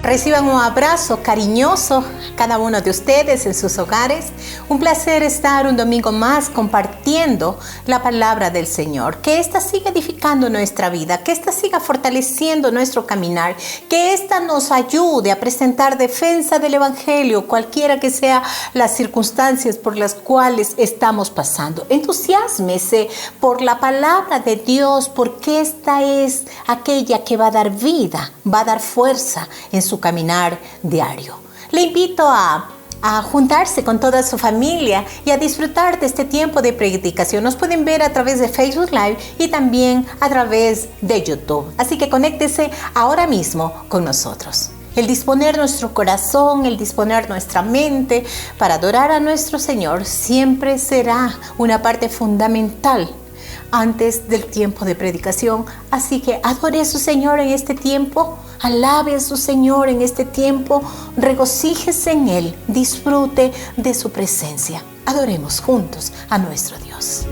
Reciban un abrazo cariñoso cada uno de ustedes en sus hogares. Un placer estar un domingo más compartiendo la palabra del Señor. Que ésta siga edificando nuestra vida, que ésta siga fortaleciendo nuestro caminar, que ésta nos ayude a presentar defensa del Evangelio, cualquiera que sea las circunstancias por las cuales estamos pasando. Entusiásmese por la palabra de Dios, porque esta es aquella que va a dar vida, va a dar fuerza en su caminar diario. Le invito a juntarse con toda su familia y a disfrutar de este tiempo de predicación. Nos pueden ver a través de Facebook Live y también a través de YouTube. Así que conéctese ahora mismo con nosotros. El disponer nuestro corazón, el disponer nuestra mente para adorar a nuestro Señor siempre será una parte fundamental antes del tiempo de predicación. Así que adore a su Señor en este tiempo, alabe a su Señor en este tiempo, regocíjese en Él, disfrute de su presencia. Adoremos juntos a nuestro Dios.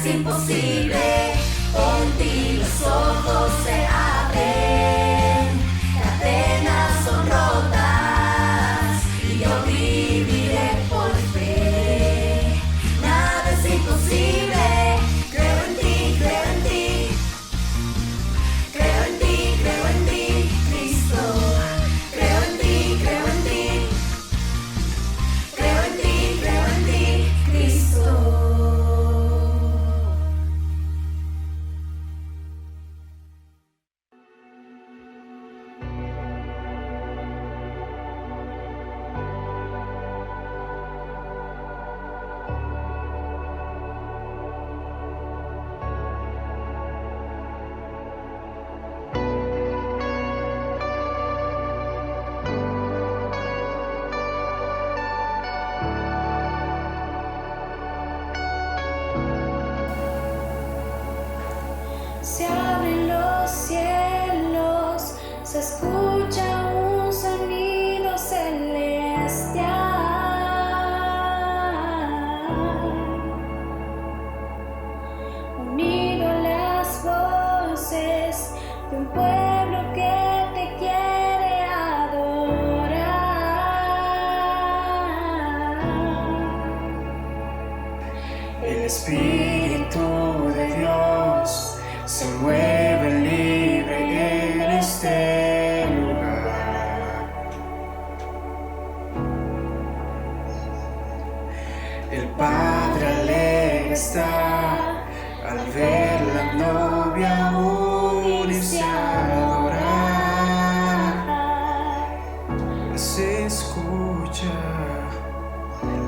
es imposible, en ti los ojos se abren. El Espíritu de Dios se mueve libre en este lugar. El Padre alegre está al ver la novia unirse a adorar. Se escucha,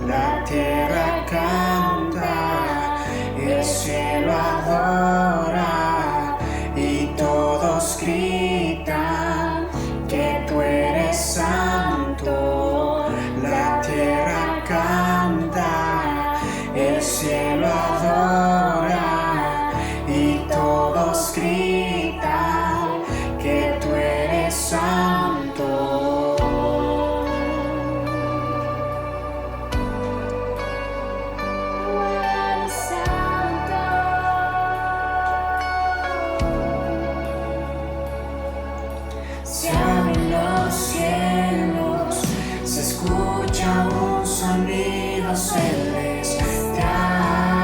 la tierra canta, el cielo adora y todos gritan que tú eres santo. La tierra canta, el cielo adora y todos gritan que tú eres santo. Se abren los cielos, se escucha un sonido celestial.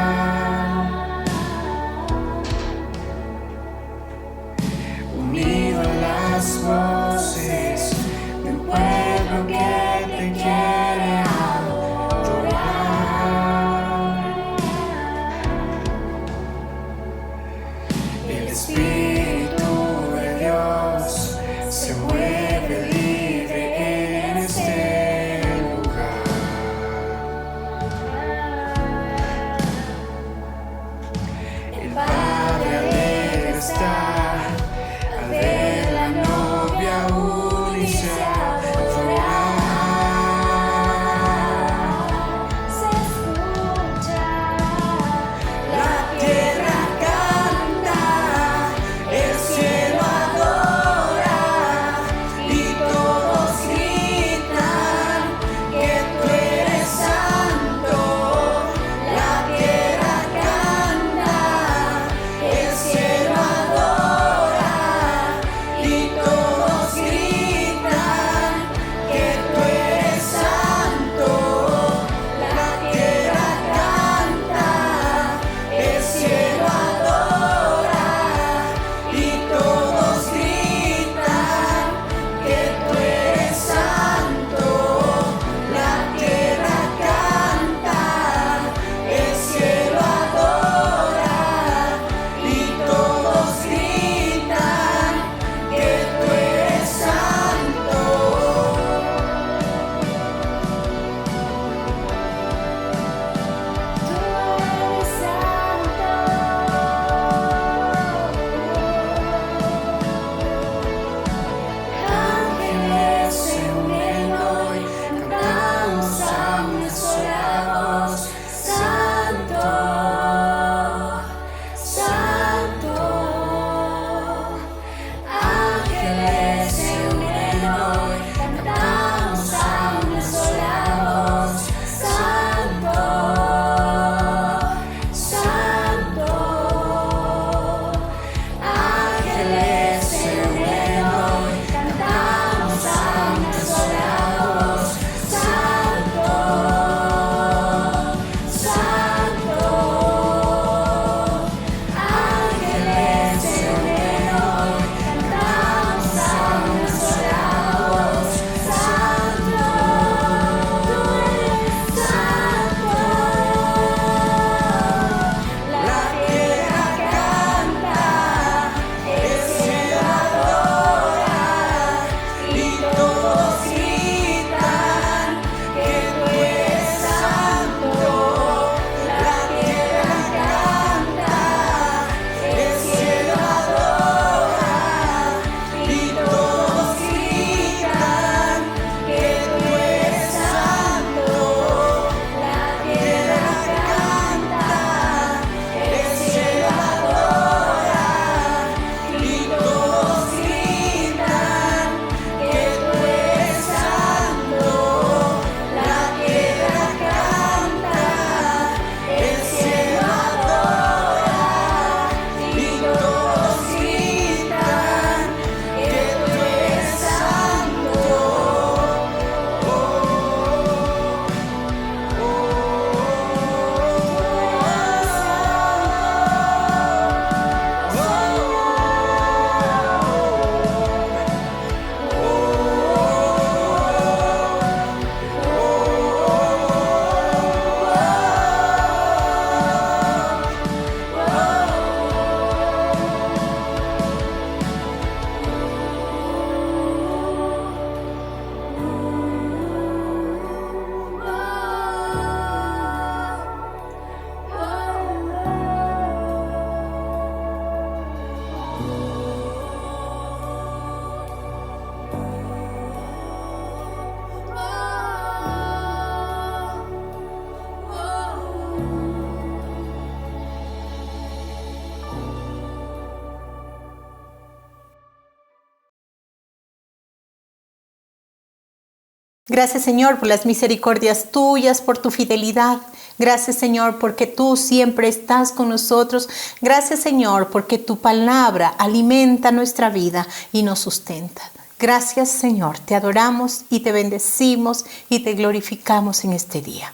Gracias, Señor, por las misericordias tuyas, por tu fidelidad. Gracias, Señor, porque tú siempre estás con nosotros. Gracias, Señor, porque tu palabra alimenta nuestra vida y nos sustenta. Gracias, Señor, te adoramos y te bendecimos y te glorificamos en este día.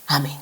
Amén.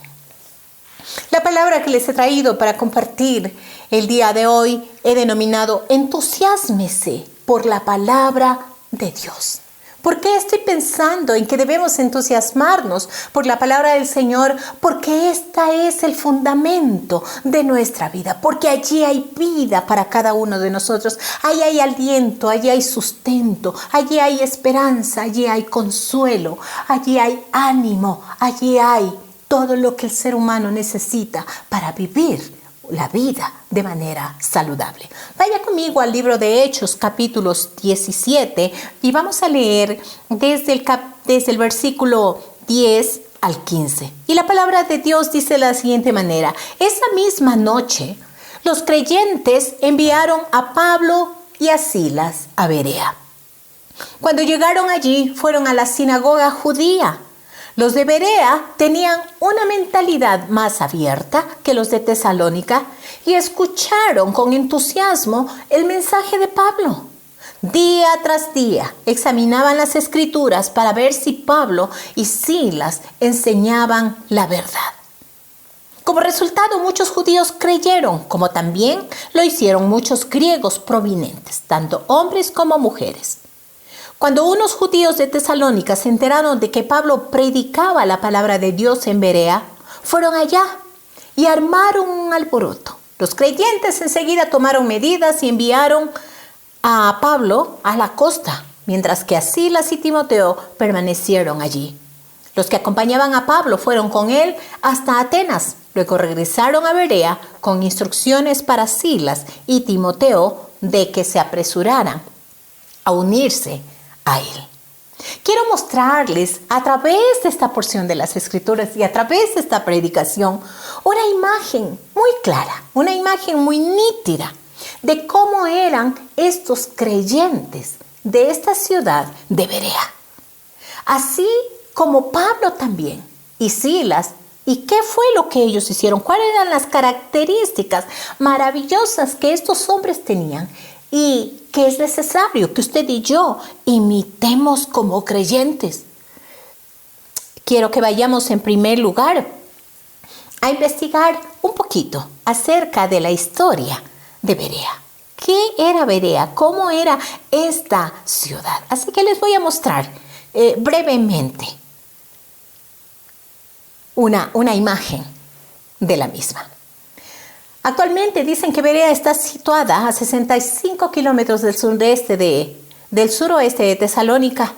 La palabra que les he traído para compartir el día de hoy he denominado entusiásmese por la palabra de Dios. ¿Por qué estoy pensando en que debemos entusiasmarnos por la palabra del Señor? Porque esta es el fundamento de nuestra vida, porque allí hay vida para cada uno de nosotros. Allí hay aliento, allí hay sustento, allí hay esperanza, allí hay consuelo, allí hay ánimo, allí hay todo lo que el ser humano necesita para vivir la vida de manera saludable. Vaya conmigo al libro de Hechos, capítulos 17, y vamos a leer desde el versículo 10 al 15. Y la palabra de Dios dice de la siguiente manera: esa misma noche, los creyentes enviaron a Pablo y a Silas a Berea. Cuando llegaron allí, fueron a la sinagoga judía. Los de Berea tenían una mentalidad más abierta que los de Tesalónica y escucharon con entusiasmo el mensaje de Pablo. Día tras día examinaban las escrituras para ver si Pablo y Silas enseñaban la verdad. Como resultado, muchos judíos creyeron, como también lo hicieron muchos griegos prominentes, tanto hombres como mujeres. Cuando unos judíos de Tesalónica se enteraron de que Pablo predicaba la palabra de Dios en Berea, fueron allá y armaron un alboroto. Los creyentes enseguida tomaron medidas y enviaron a Pablo a la costa, mientras que a Silas y Timoteo permanecieron allí. Los que acompañaban a Pablo fueron con él hasta Atenas. Luego regresaron a Berea con instrucciones para Silas y Timoteo de que se apresuraran a unirse a él. Quiero mostrarles a través de esta porción de las Escrituras y a través de esta predicación una imagen muy clara, una imagen muy nítida de cómo eran estos creyentes de esta ciudad de Berea. Así como Pablo también y Silas. ¿Y qué fue lo que ellos hicieron? ¿Cuáles eran las características maravillosas que estos hombres tenían? Y que es necesario que usted y yo imitemos como creyentes. Quiero que vayamos en primer lugar a investigar un poquito acerca de la historia de Berea. ¿Qué era Berea? ¿Cómo era esta ciudad? Así que les voy a mostrar brevemente una imagen de la misma. Actualmente dicen que Berea está situada a 65 kilómetros del suroeste de Tesalónica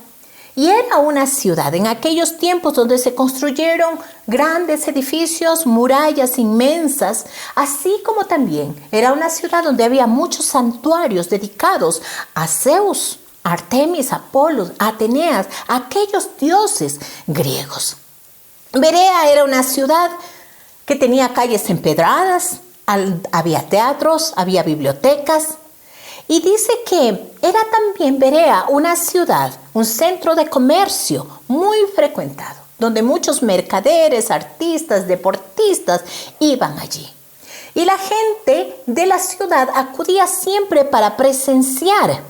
y era una ciudad en aquellos tiempos donde se construyeron grandes edificios, murallas inmensas, así como también era una ciudad donde había muchos santuarios dedicados a Zeus, Artemis, Apolo, Ateneas, aquellos dioses griegos. Berea era una ciudad que tenía calles empedradas, había teatros, había bibliotecas, y dice que era también Berea una ciudad, un centro de comercio muy frecuentado, donde muchos mercaderes, artistas, deportistas iban allí. Y la gente de la ciudad acudía siempre para presenciar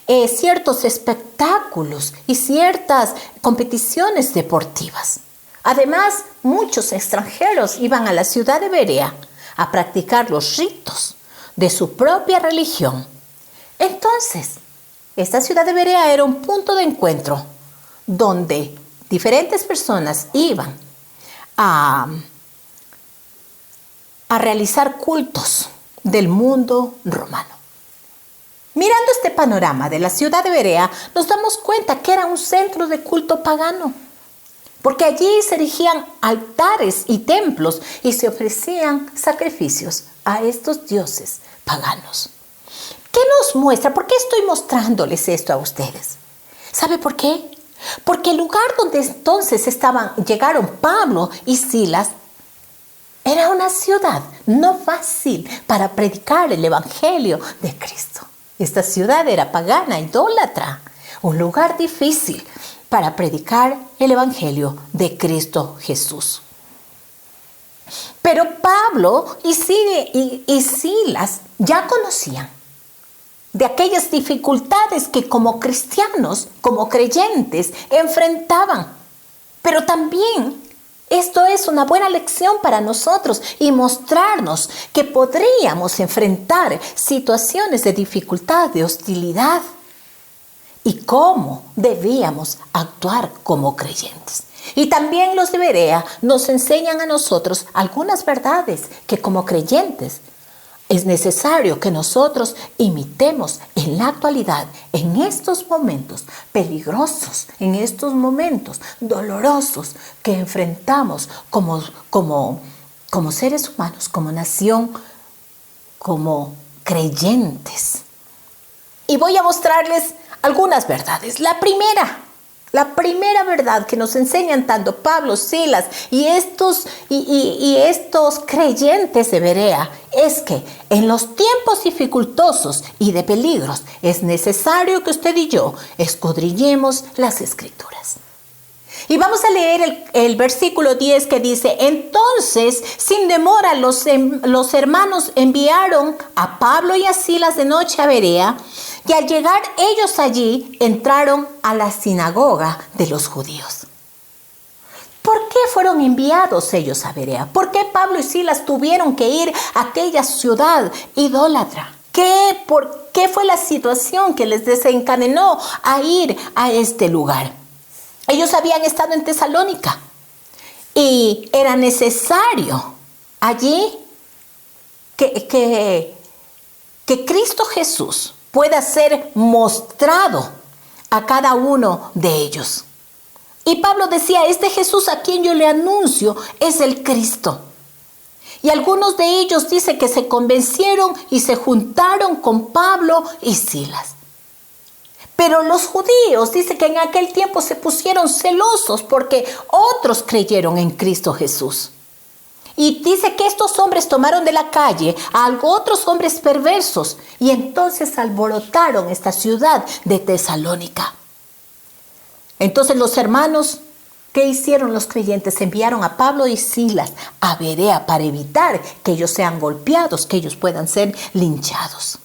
ciertos espectáculos y ciertas competiciones deportivas. Además, muchos extranjeros iban a la ciudad de Berea a practicar los ritos de su propia religión. Entonces, esta ciudad de Berea era un punto de encuentro donde diferentes personas iban a realizar cultos del mundo romano. Mirando este panorama de la ciudad de Berea, nos damos cuenta que era un centro de culto pagano, porque allí se erigían altares y templos y se ofrecían sacrificios a estos dioses paganos. ¿Qué nos muestra? ¿Por qué estoy mostrándoles esto a ustedes? ¿Sabe por qué? Porque el lugar donde entonces llegaron Pablo y Silas era una ciudad no fácil para predicar el evangelio de Cristo. Esta ciudad era pagana, idólatra, un lugar difícil para predicar el Evangelio de Cristo Jesús. Pero Pablo y Silas ya conocían de aquellas dificultades que como cristianos, como creyentes, enfrentaban. Pero también esto es una buena lección para nosotros y mostrarnos que podríamos enfrentar situaciones de dificultad, de hostilidad y cómo debíamos actuar como creyentes. Y también los de Berea nos enseñan a nosotros algunas verdades que como creyentes es necesario que nosotros imitemos en la actualidad, en estos momentos peligrosos, en estos momentos dolorosos que enfrentamos como seres humanos, como nación, como creyentes. Y voy a mostrarles algunas verdades. La primera verdad que nos enseñan tanto Pablo, Silas y estos creyentes de Berea es que en los tiempos dificultosos y de peligros es necesario que usted y yo escudriñemos las Escrituras. Y vamos a leer el versículo 10 que dice: entonces, sin demora, los hermanos enviaron a Pablo y a Silas de noche a Berea, y al llegar ellos allí, entraron a la sinagoga de los judíos. ¿Por qué fueron enviados ellos a Berea? ¿Por qué Pablo y Silas tuvieron que ir a aquella ciudad idólatra? ¿Por qué fue la situación que les desencadenó a ir a este lugar? Ellos habían estado en Tesalónica y era necesario allí que Cristo Jesús pueda ser mostrado a cada uno de ellos. Y Pablo decía: este Jesús a quien yo le anuncio es el Cristo. Y algunos de ellos dice que se convencieron y se juntaron con Pablo y Silas. Pero los judíos dice que en aquel tiempo se pusieron celosos porque otros creyeron en Cristo Jesús. Y dice que estos hombres tomaron de la calle a otros hombres perversos y entonces alborotaron esta ciudad de Tesalónica. Entonces los hermanos, ¿qué hicieron los creyentes? Enviaron a Pablo y Silas a Berea para evitar que ellos sean golpeados, que ellos puedan ser linchados.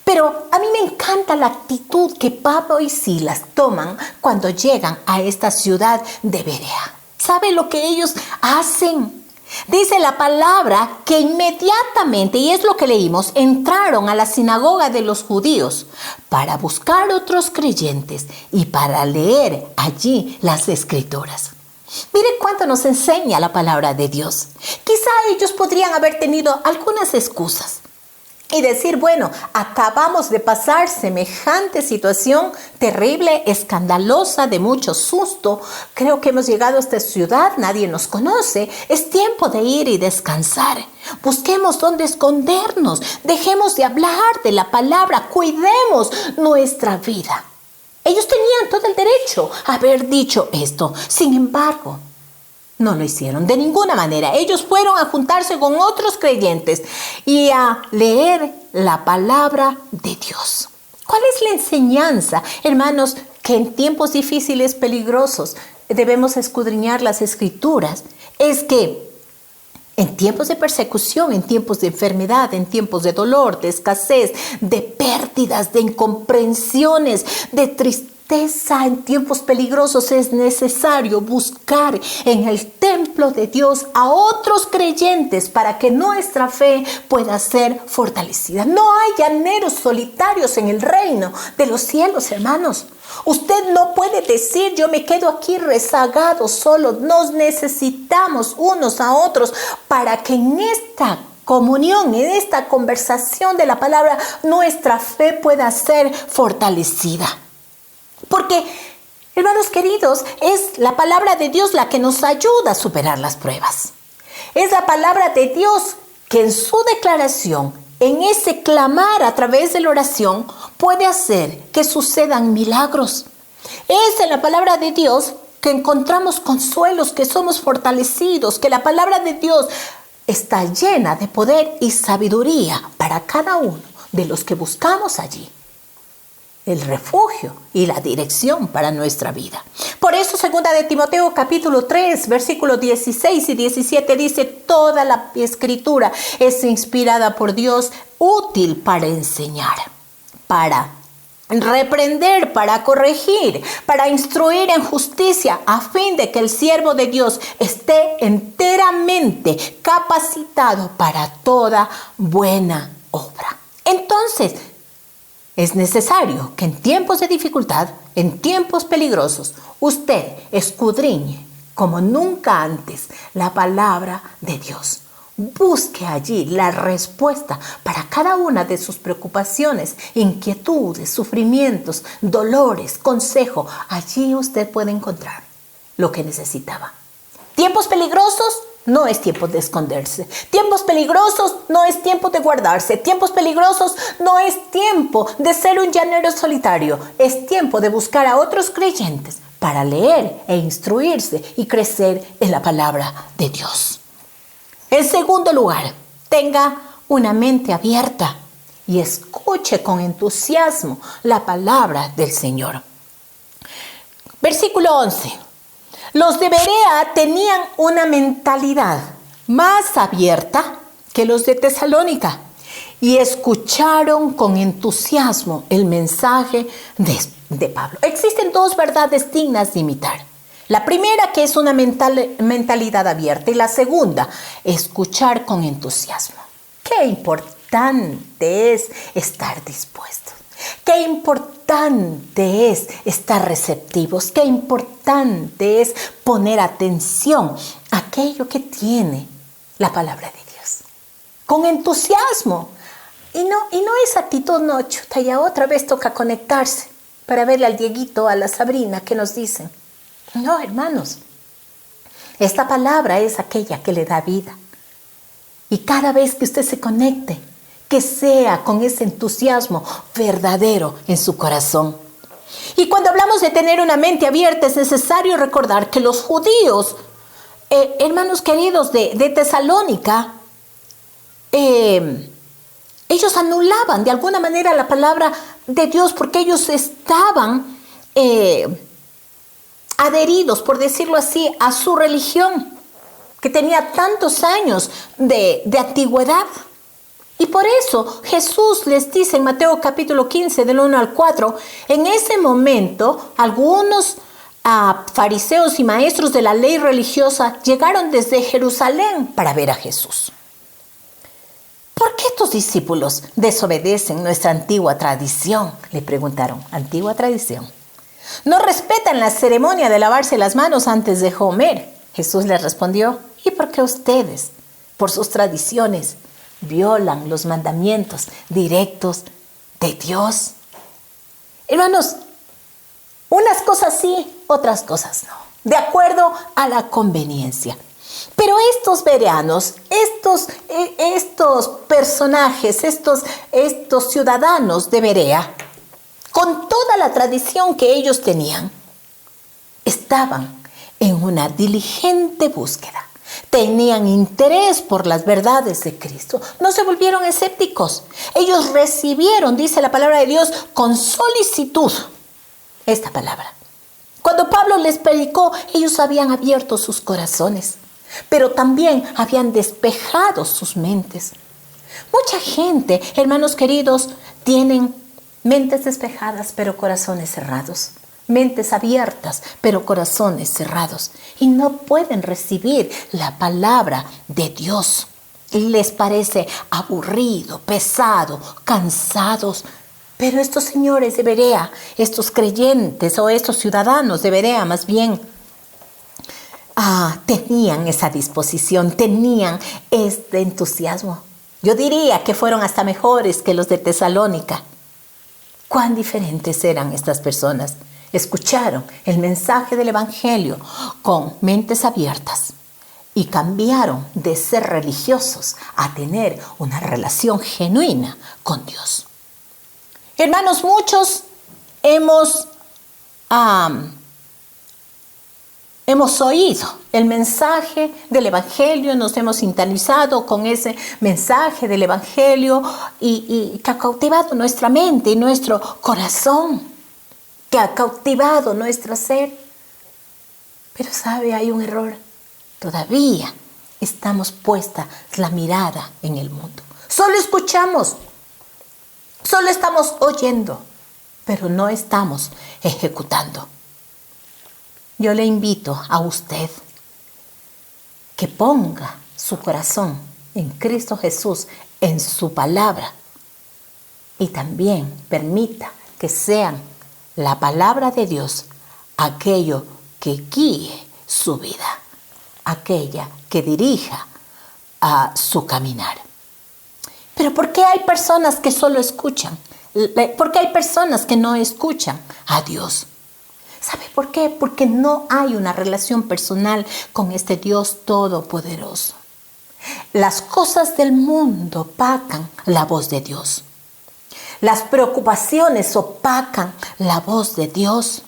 Pero a mí me encanta la actitud que Pablo y Silas toman cuando llegan a esta ciudad de Berea. ¿Sabe lo que ellos hacen? Dice la palabra que inmediatamente, y es lo que leímos, entraron a la sinagoga de los judíos para buscar otros creyentes y para leer allí las Escrituras. Mire cuánto nos enseña la palabra de Dios. Quizá ellos podrían haber tenido algunas excusas y decir: bueno, acabamos de pasar semejante situación terrible, escandalosa, de mucho susto. Creo que hemos llegado a esta ciudad, nadie nos conoce. Es tiempo de ir y descansar. Busquemos dónde escondernos. Dejemos de hablar de la palabra. Cuidemos nuestra vida. Ellos tenían todo el derecho a haber dicho esto. Sin embargo, no lo hicieron de ninguna manera. Ellos fueron a juntarse con otros creyentes y a leer la palabra de Dios. ¿Cuál es la enseñanza, hermanos, que en tiempos difíciles, peligrosos, debemos escudriñar las Escrituras? Es que en tiempos de persecución, en tiempos de enfermedad, en tiempos de dolor, de escasez, de pérdidas, de incomprensiones, de tristeza, en tiempos peligrosos es necesario buscar en el templo de Dios a otros creyentes para que nuestra fe pueda ser fortalecida. No hay llaneros solitarios en el reino de los cielos, hermanos. Usted no puede decir: yo me quedo aquí rezagado solo. Nos necesitamos unos a otros para que en esta comunión, en esta conversación de la palabra, nuestra fe pueda ser fortalecida. Porque, hermanos queridos, es la palabra de Dios la que nos ayuda a superar las pruebas. Es la palabra de Dios que en su declaración, en ese clamar a través de la oración, puede hacer que sucedan milagros. Es en la palabra de Dios que encontramos consuelos, que somos fortalecidos, que la palabra de Dios está llena de poder y sabiduría para cada uno de los que buscamos allí. el refugio y la dirección para nuestra vida. Por eso, 2 de Timoteo capítulo 3, versículos 16 y 17 dice: toda la escritura es inspirada por Dios, útil para enseñar, para reprender, para corregir, para instruir en justicia, a fin de que el siervo de Dios esté enteramente capacitado para toda buena obra. Entonces, es necesario que en tiempos de dificultad, en tiempos peligrosos, usted escudriñe como nunca antes la palabra de Dios. Busque allí la respuesta para cada una de sus preocupaciones, inquietudes, sufrimientos, dolores, consejo. Allí usted puede encontrar lo que necesitaba. Tiempos peligrosos no es tiempo de esconderse. Tiempos peligrosos no es tiempo de guardarse. Tiempos peligrosos no es tiempo de ser un llanero solitario. Es tiempo de buscar a otros creyentes para leer e instruirse y crecer en la palabra de Dios. En segundo lugar, tenga una mente abierta y escuche con entusiasmo la palabra del Señor. Versículo 11. Los de Berea tenían una mentalidad más abierta que los de Tesalónica y escucharon con entusiasmo el mensaje de Pablo. Existen dos verdades dignas de imitar. La primera, que es una mentalidad abierta, y la segunda, escuchar con entusiasmo. Qué importante es estar dispuestos. Qué importante es estar receptivos. Qué importante es poner atención a aquello que tiene la palabra de Dios. Con entusiasmo. Y no es actitud, no, chuta, ya otra vez toca conectarse para verle al Dieguito, a la Sabrina, que nos dicen. No, hermanos, esta palabra es aquella que le da vida. Y cada vez que usted se conecte, que sea con ese entusiasmo verdadero en su corazón. Y cuando hablamos de tener una mente abierta, es necesario recordar que los judíos, hermanos queridos de Tesalónica, ellos anulaban de alguna manera la palabra de Dios porque ellos estaban adheridos, por decirlo así, a su religión, que tenía tantos años de antigüedad. Y por eso Jesús les dice en Mateo capítulo 15, del 1 al 4, en ese momento algunos fariseos y maestros de la ley religiosa llegaron desde Jerusalén para ver a Jesús. ¿Por qué tus discípulos desobedecen nuestra antigua tradición?, le preguntaron. ¿Antigua tradición? No respetan la ceremonia de lavarse las manos antes de comer. Jesús les respondió: ¿y por qué ustedes, por sus tradiciones, violan los mandamientos directos de Dios? Hermanos, unas cosas sí, otras cosas no, de acuerdo a la conveniencia. Pero estos bereanos, estos personajes, estos ciudadanos de Berea, con toda la tradición que ellos tenían, estaban en una diligente búsqueda. Tenían interés por las verdades de Cristo. No se volvieron escépticos. Ellos recibieron, dice la palabra de Dios, con solicitud esta palabra. Cuando Pablo les predicó, ellos habían abierto sus corazones, pero también habían despejado sus mentes. Mucha gente, hermanos queridos, tienen mentes despejadas, pero corazones cerrados. Mentes abiertas, pero corazones cerrados. Y no pueden recibir la palabra de Dios. Les parece aburrido, pesado, cansados. Pero estos señores de Berea, estos creyentes o estos ciudadanos de Berea más bien, tenían esa disposición, tenían este entusiasmo. Yo diría que fueron hasta mejores que los de Tesalónica. Cuán diferentes eran estas personas. Escucharon el mensaje del Evangelio con mentes abiertas y cambiaron de ser religiosos a tener una relación genuina con Dios. Hermanos, muchos hemos oído el mensaje del Evangelio, nos hemos sintonizado con ese mensaje del Evangelio y que ha cautivado nuestra mente y nuestro corazón, que ha cautivado nuestra ser. Pero sabe, hay un error. Todavía estamos puesta la mirada en el mundo. Solo escuchamos, solo estamos oyendo, pero no estamos ejecutando. Yo le invito a usted que ponga su corazón en Cristo Jesús, en su palabra, y también permita que sean la palabra de Dios aquello que guíe su vida, aquella que dirija a su caminar. Pero ¿por qué hay personas que solo escuchan? ¿Por qué hay personas que no escuchan a Dios? ¿Sabe por qué? Porque no hay una relación personal con este Dios todopoderoso. Las cosas del mundo opacan la voz de Dios. Las preocupaciones opacan la voz de Dios.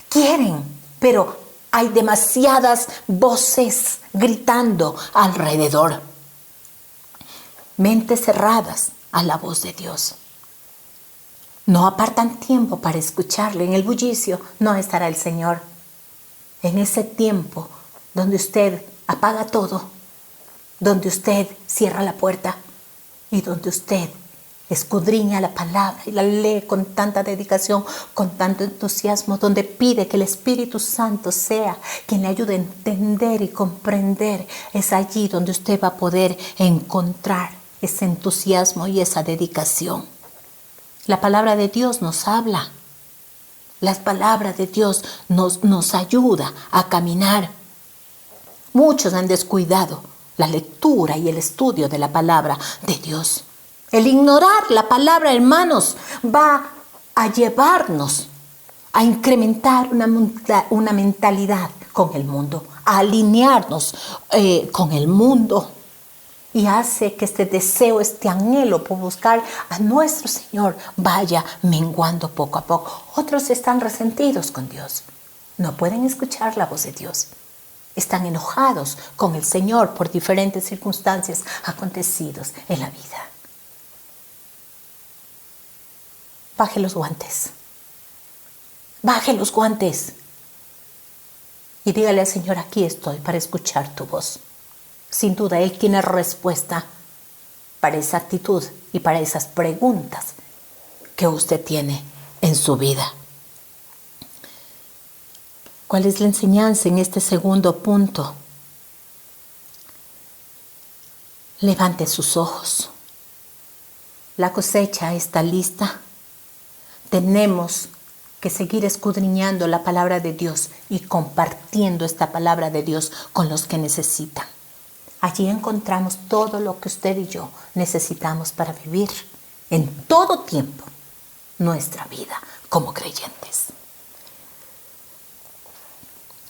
Quieren, pero hay demasiadas voces gritando alrededor. Mentes cerradas a la voz de Dios. No apartan tiempo para escucharle. En el bullicio no estará el Señor. En ese tiempo donde usted apaga todo, donde usted cierra la puerta y donde usted escudriña la palabra y la lee con tanta dedicación, con tanto entusiasmo, donde pide que el Espíritu Santo sea quien le ayude a entender y comprender, es allí donde usted va a poder encontrar ese entusiasmo y esa dedicación. La palabra de Dios nos habla. La palabra de Dios nos ayuda a caminar. Muchos han descuidado la lectura y el estudio de la palabra de Dios. El ignorar la palabra, hermanos, va a llevarnos a incrementar una mentalidad con el mundo, a alinearnos con el mundo. Y hace que este deseo, este anhelo por buscar a nuestro Señor vaya menguando poco a poco. Otros están resentidos con Dios. No pueden escuchar la voz de Dios. Están enojados con el Señor por diferentes circunstancias acontecidos en la vida. Baje los guantes. Baje los guantes. Y dígale al Señor, aquí estoy para escuchar tu voz. Sin duda, Él tiene respuesta para esa actitud y para esas preguntas que usted tiene en su vida. ¿Cuál es la enseñanza en este segundo punto? Levante sus ojos. La cosecha está lista. Tenemos que seguir escudriñando la palabra de Dios y compartiendo esta palabra de Dios con los que necesitan. Allí encontramos todo lo que usted y yo necesitamos para vivir en todo tiempo nuestra vida como creyentes.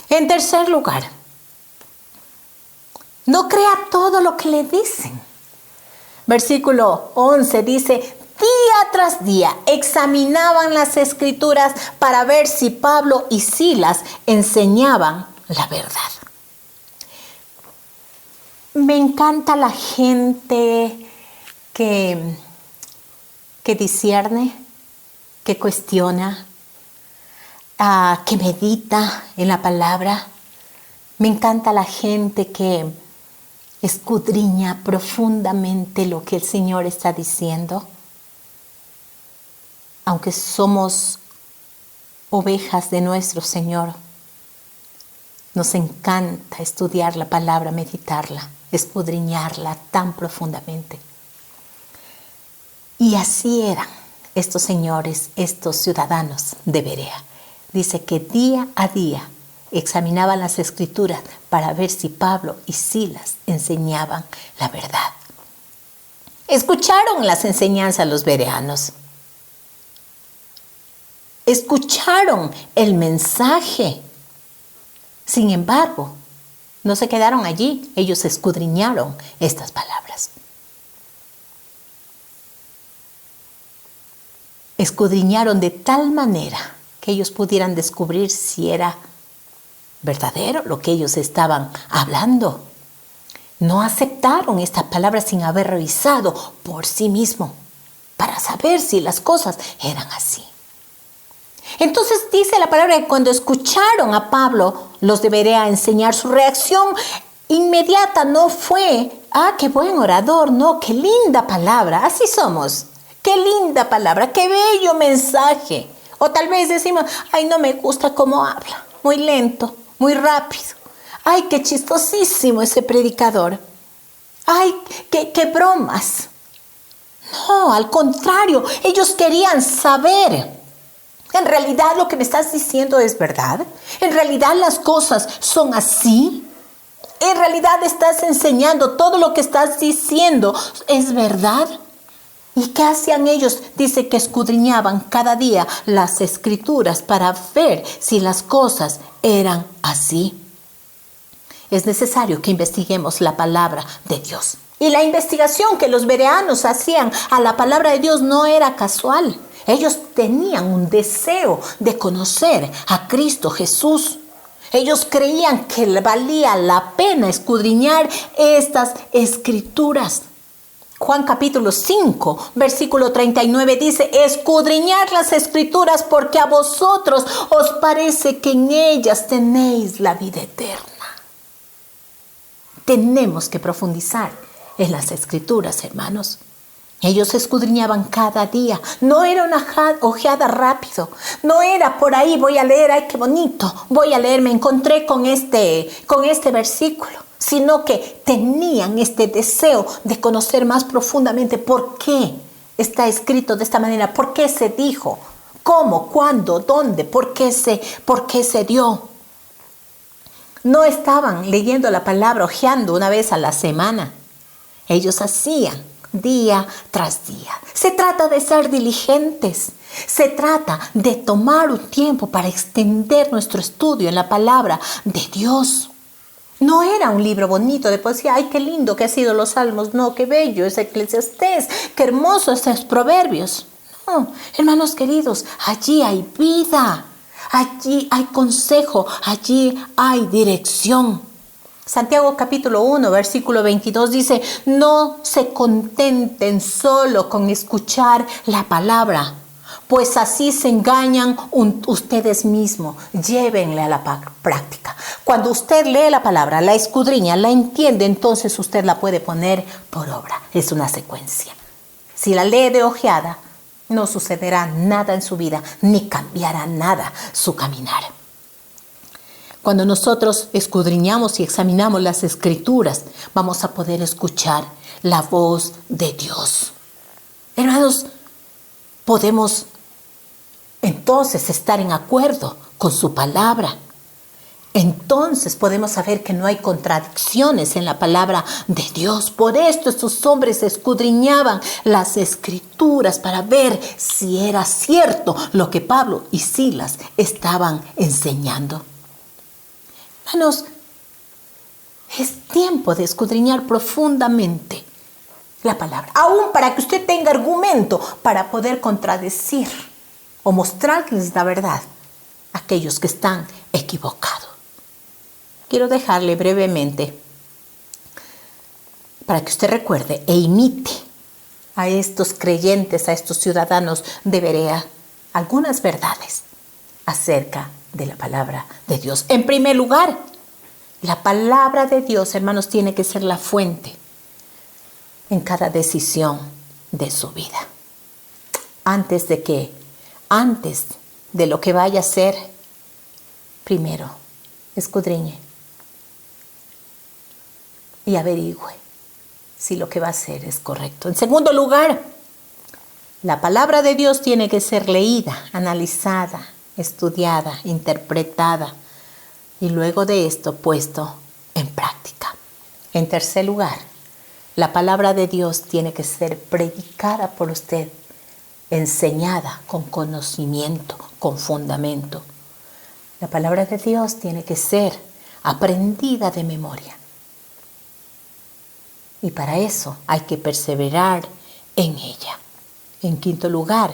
En tercer lugar, no crea todo lo que le dicen. Versículo 11 dice, día tras día examinaban las Escrituras para ver si Pablo y Silas enseñaban la verdad. Me encanta la gente que discierne, que cuestiona, que medita en la palabra. Me encanta la gente que escudriña profundamente lo que el Señor está diciendo. Aunque somos ovejas de nuestro Señor, nos encanta estudiar la palabra, meditarla, escudriñarla tan profundamente. Y así eran estos señores, estos ciudadanos de Berea. Dice que día a día examinaban las Escrituras para ver si Pablo y Silas enseñaban la verdad. Escucharon las enseñanzas los bereanos. Escucharon el mensaje. Sin embargo, no se quedaron allí. Ellos escudriñaron estas palabras. Escudriñaron de tal manera que ellos pudieran descubrir si era verdadero lo que ellos estaban hablando. No aceptaron esta palabra sin haber revisado por sí mismo para saber si las cosas eran así. Entonces dice la palabra que cuando escucharon a Pablo, los debería enseñar. Su reacción inmediata no fue, qué buen orador, no, qué linda palabra. Así somos, qué linda palabra, qué bello mensaje. O tal vez decimos, ay, no me gusta cómo habla, muy lento, muy rápido. Ay, qué chistosísimo ese predicador. Ay, qué bromas. No, al contrario, ellos querían saber. ¿En realidad lo que me estás diciendo es verdad? ¿En realidad las cosas son así? ¿En realidad estás enseñando todo lo que estás diciendo es verdad? ¿Y qué hacían ellos? Dice que escudriñaban cada día las escrituras para ver si las cosas eran así. Es necesario que investiguemos la palabra de Dios. Y la investigación que los bereanos hacían a la palabra de Dios no era casual. Ellos tenían un deseo de conocer a Cristo Jesús. Ellos creían que valía la pena escudriñar estas escrituras. Juan capítulo 5, versículo 39 dice, escudriñad las escrituras porque a vosotros os parece que en ellas tenéis la vida eterna. Tenemos que profundizar en las escrituras, hermanos. Ellos escudriñaban cada día. No era una ojeada rápido. No era por ahí, voy a leer, ay, qué bonito. Voy a leer, me encontré con este versículo. Sino que tenían este deseo de conocer más profundamente por qué está escrito de esta manera. ¿Por qué se dijo? ¿Cómo? ¿Cuándo? ¿Dónde? ¿Por qué se dio? No estaban leyendo la palabra, hojeando una vez a la semana. Ellos hacían día tras día. Se trata de ser diligentes. Se trata de tomar un tiempo para extender nuestro estudio en la palabra de Dios. No era un libro bonito de poesía. Ay, qué lindo que han sido los salmos. No, qué bello es Eclesiastés. Qué hermosos estos proverbios. No, hermanos queridos, allí hay vida. Allí hay consejo, allí hay dirección. Santiago capítulo 1, versículo 22 dice, no se contenten solo con escuchar la palabra, pues así se engañan ustedes mismos. Llévenla a la práctica. Cuando usted lee la palabra, la escudriña, la entiende, entonces usted la puede poner por obra. Es una secuencia. Si la lee de ojeada, no sucederá nada en su vida, ni cambiará nada su caminar. Cuando nosotros escudriñamos y examinamos las escrituras, vamos a poder escuchar la voz de Dios. Hermanos, podemos entonces estar en acuerdo con su palabra. Entonces podemos saber que no hay contradicciones en la palabra de Dios. Por esto estos hombres escudriñaban las escrituras para ver si era cierto lo que Pablo y Silas estaban enseñando. Hermanos, es tiempo de escudriñar profundamente la palabra, aún para que usted tenga argumento para poder contradecir o mostrarles la verdad a aquellos que están equivocados. Quiero dejarle brevemente para que usted recuerde e imite a estos creyentes, a estos ciudadanos de Berea, algunas verdades acerca de la palabra de Dios. En primer lugar, la palabra de Dios, hermanos, tiene que ser la fuente en cada decisión de su vida. Antes de lo que vaya a hacer, primero, escudriñe y averigüe si lo que va a hacer es correcto. En segundo lugar, la palabra de Dios tiene que ser leída, analizada, estudiada, interpretada y luego de esto puesto en práctica. En tercer lugar, la palabra de Dios tiene que ser predicada por usted, enseñada con conocimiento, con fundamento. La palabra de Dios tiene que ser aprendida de memoria. Y para eso hay que perseverar en ella. En quinto lugar,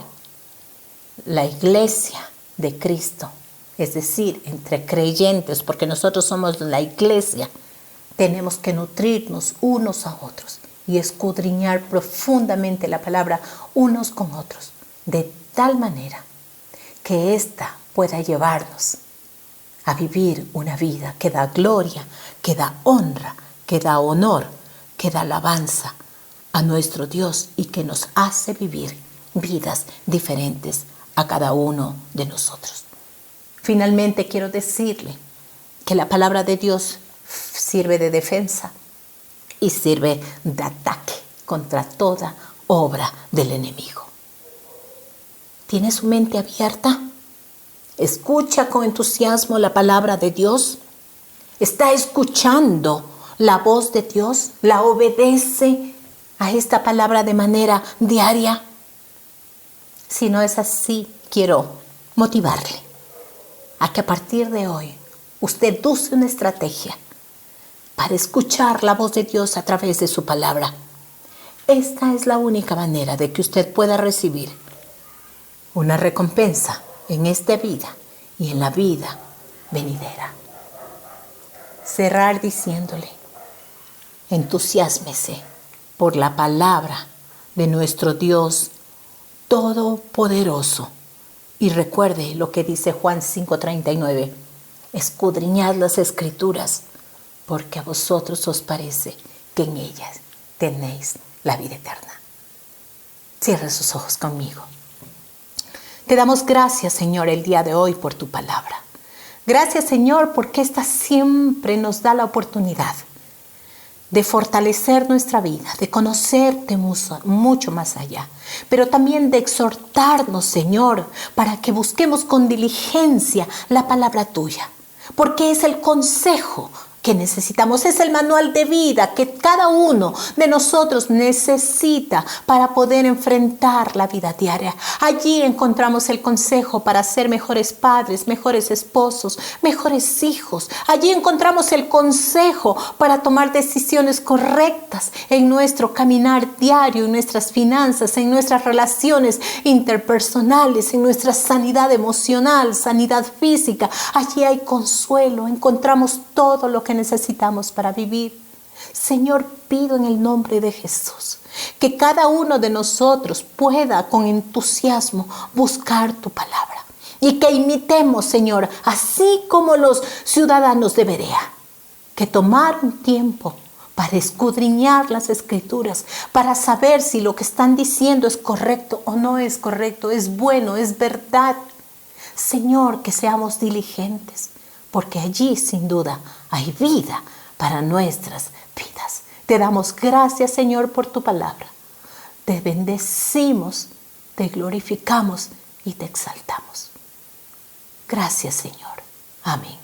la iglesia de Cristo es decir, entre creyentes, porque nosotros somos la iglesia, tenemos que nutrirnos unos a otros y escudriñar profundamente la palabra unos con otros, de tal manera que ésta pueda llevarnos a vivir una vida que da gloria, que da honra, que da honor, que da alabanza a nuestro Dios y que nos hace vivir vidas diferentes a cada uno de nosotros. Finalmente quiero decirle que la palabra de Dios sirve de defensa y sirve de ataque contra toda obra del enemigo. ¿Tiene su mente abierta? ¿Escucha con entusiasmo la palabra de Dios? ¿Está escuchando la voz de Dios? ¿La obedece a esta palabra de manera diaria? Si no es así, quiero motivarle a que a partir de hoy usted use una estrategia para escuchar la voz de Dios a través de su palabra. Esta es la única manera de que usted pueda recibir una recompensa en esta vida y en la vida venidera. Cerrar diciéndole, entusiásmese por la palabra de nuestro Dios Todopoderoso. Y recuerde lo que dice Juan 5:39, escudriñad las Escrituras, porque a vosotros os parece que en ellas tenéis la vida eterna. Cierre sus ojos conmigo. Te damos gracias, Señor, el día de hoy por tu palabra. Gracias, Señor, porque esta siempre nos da la oportunidad de fortalecer nuestra vida, de conocerte mucho más allá, pero también de exhortarnos, Señor, para que busquemos con diligencia la palabra tuya, porque es el consejo que necesitamos, es el manual de vida que cada uno de nosotros necesita para poder enfrentar la vida diaria. Allí encontramos el consejo para ser mejores padres, mejores esposos, mejores hijos. Allí encontramos el consejo para tomar decisiones correctas en nuestro caminar diario, en nuestras finanzas, en nuestras relaciones interpersonales, en nuestra sanidad emocional, sanidad física. Allí hay consuelo, encontramos todo lo que necesitamos para vivir. Señor, pido en el nombre de Jesús que cada uno de nosotros pueda con entusiasmo buscar tu palabra y que imitemos, Señor, así como los ciudadanos de Berea, que tomar un tiempo para escudriñar las Escrituras, para saber si lo que están diciendo es correcto o no es correcto, es bueno, es verdad. Señor, que seamos diligentes, porque allí sin duda hay vida para nuestras vidas. Te damos gracias, Señor, por tu palabra. Te bendecimos, te glorificamos y te exaltamos. Gracias, Señor. Amén.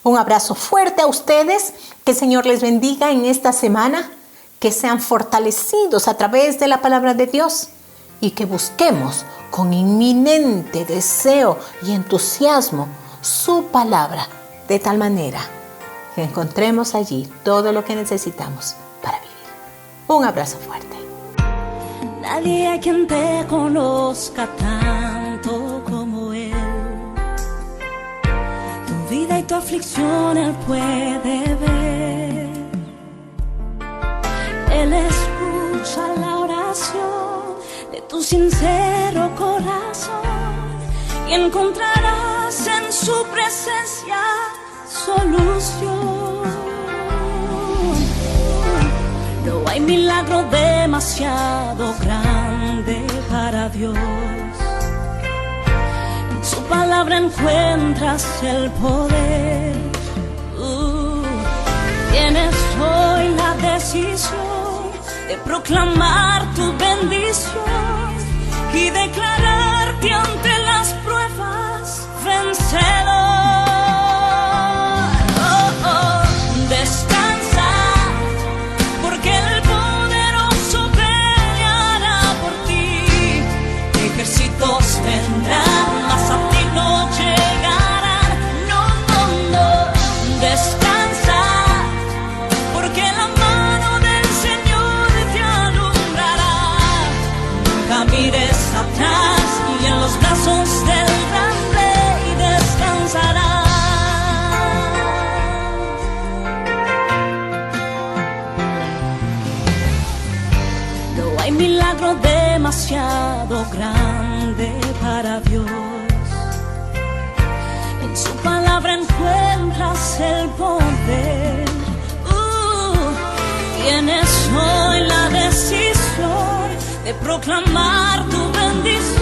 Un abrazo fuerte a ustedes. Que el Señor les bendiga en esta semana. Que sean fortalecidos a través de la palabra de Dios y que busquemos con inminente deseo y entusiasmo su palabra, de tal manera que encontremos allí todo lo que necesitamos para vivir. Un abrazo fuerte. Nadie hay quien te conozca tanto como Él. Tu vida y tu aflicción Él puede ver. Él escucha la oración de tu sincero corazón y encontrarás en su presencia solución. No hay milagro demasiado grande para Dios. En su palabra encuentras el poder. Tienes hoy la decisión de proclamar tu bendición y declararte ante las pruebas vencedor. Descansa, porque el poderoso peleará por ti. Ejércitos vendrán, mas a ti no llegarán. No, no, no. Descansa, porque la mano del Señor te alumbrará. Nunca mires atrás y en los brazos milagro demasiado grande para Dios. En su palabra encuentras el poder. Tienes hoy la decisión de proclamar tu bendición.